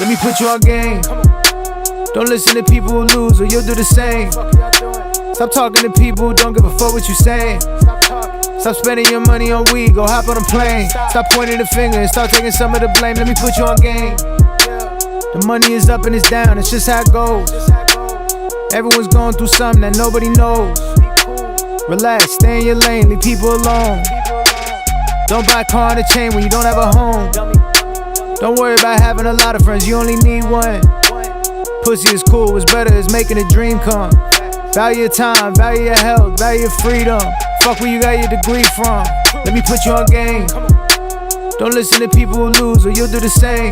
Let me put you on game. Don't listen to people who lose or you'll do the same. Stop talking to people who don't give a fuck what you saying. Stop spending your money on weed, go hop on a plane. Stop pointing the finger and start taking some of the blame. Let me put you on game. The money is up and it's down, it's just how it goes. Everyone's going through something that nobody knows. Relax, stay in your lane, leave people alone. Don't buy a car and a chain when you don't have a home. Don't worry about having a lot of friends, you only need one. Pussy is cool, what's better is making a dream come. Value your time, value your health, value your freedom. Fuck where you got your degree from. Let me put you on game. Don't listen to people who lose or you'll do the same.